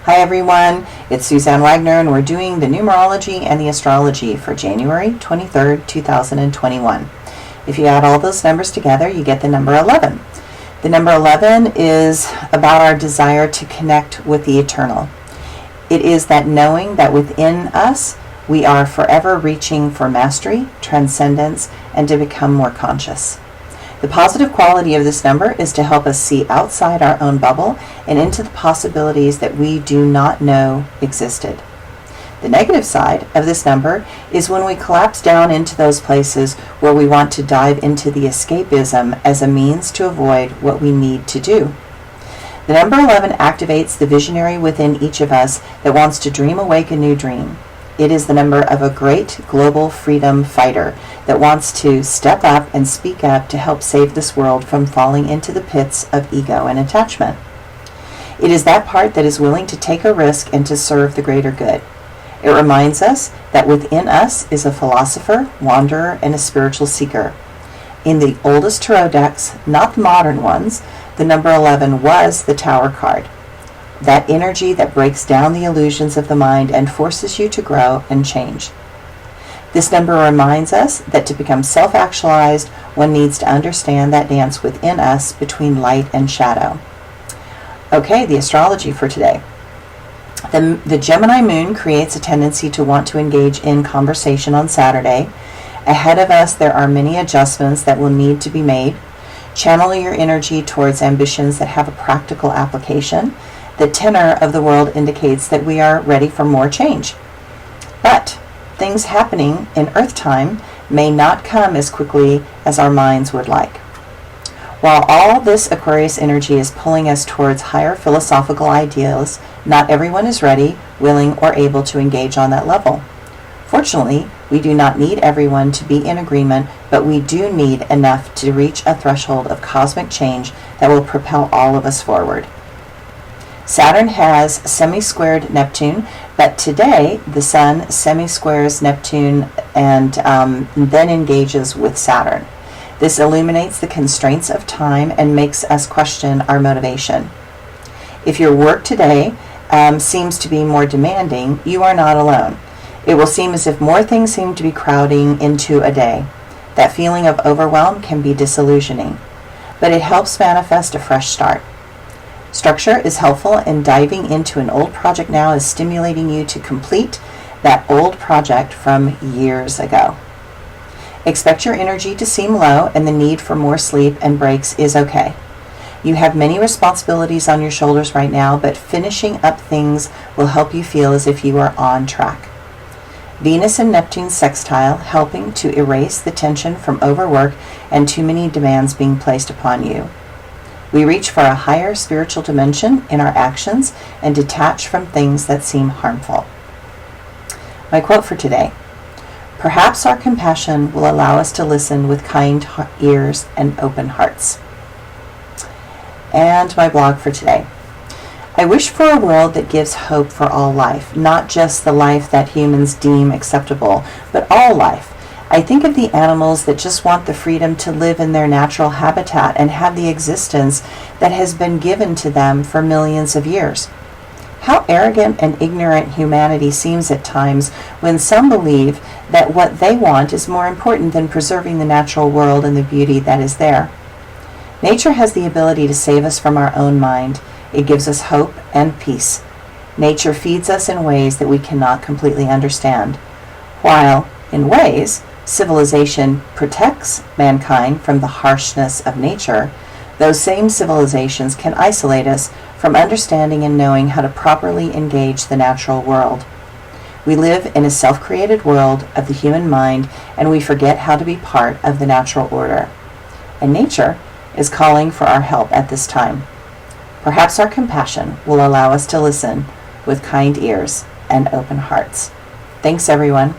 Hi everyone, it's Suzanne Wagner and we're doing the Numerology and the Astrology for January 23rd, 2021. If you add all those numbers together, you get the number 11. The number 11 is about our desire to connect with the eternal. It is that knowing that within us, we are forever reaching for mastery, transcendence, and to become more conscious. The positive quality of this number is to help us see outside our own bubble and into the possibilities that we do not know existed. The negative side of this number is when we collapse down into those places where we want to dive into the escapism as a means to avoid what we need to do. The number 11 activates the visionary within each of us that wants to dream awake a new dream. It is the number of a great global freedom fighter that wants to step up and speak up to help save this world from falling into the pits of ego and attachment. It is that part that is willing to take a risk and to serve the greater good. It reminds us that within us is a philosopher, wanderer, and a spiritual seeker. In the oldest tarot decks, not the modern ones, the number 11 was the Tower card. That energy that breaks down the illusions of the mind and forces you to grow and change. This number reminds us that to become self-actualized, one needs to understand that dance within us between light and shadow. Okay, the astrology for today. The Gemini moon creates a tendency to want to engage in conversation on Saturday. Ahead of us, there are many adjustments that will need to be made. Channel your energy towards ambitions that have a practical application. The tenor of the world indicates that we are ready for more change. But things happening in Earth time may not come as quickly as our minds would like. While all this Aquarius energy is pulling us towards higher philosophical ideals, not everyone is ready, willing, or able to engage on that level. Fortunately, we do not need everyone to be in agreement, but we do need enough to reach a threshold of cosmic change that will propel all of us forward. Saturn has semi-squared Neptune, but today the Sun semi-squares Neptune and then engages with Saturn. This illuminates the constraints of time and makes us question our motivation. If your work today seems to be more demanding, you are not alone. It will seem as if more things seem to be crowding into a day. That feeling of overwhelm can be disillusioning, but it helps manifest a fresh start. Structure is helpful, and diving into an old project now is stimulating you to complete that old project from years ago. Expect your energy to seem low, and the need for more sleep and breaks is okay. You have many responsibilities on your shoulders right now, but finishing up things will help you feel as if you are on track. Venus and Neptune sextile, helping to erase the tension from overwork and too many demands being placed upon you. We reach for a higher spiritual dimension in our actions and detach from things that seem harmful. My quote for today: perhaps our compassion will allow us to listen with kind ears and open hearts. And my blog for today. I wish for a world that gives hope for all life, not just the life that humans deem acceptable, but all life. I think of the animals that just want the freedom to live in their natural habitat and have the existence that has been given to them for millions of years. How arrogant and ignorant humanity seems at times when some believe that what they want is more important than preserving the natural world and the beauty that is there. Nature has the ability to save us from our own mind. It gives us hope and peace. Nature feeds us in ways that we cannot completely understand, while, in ways, civilization protects mankind from the harshness of nature. Those same civilizations can isolate us from understanding and knowing how to properly engage the natural world. We live in a self-created world of the human mind, and we forget how to be part of the natural order. And nature is calling for our help at this time. Perhaps our compassion will allow us to listen with kind ears and open hearts. Thanks, everyone.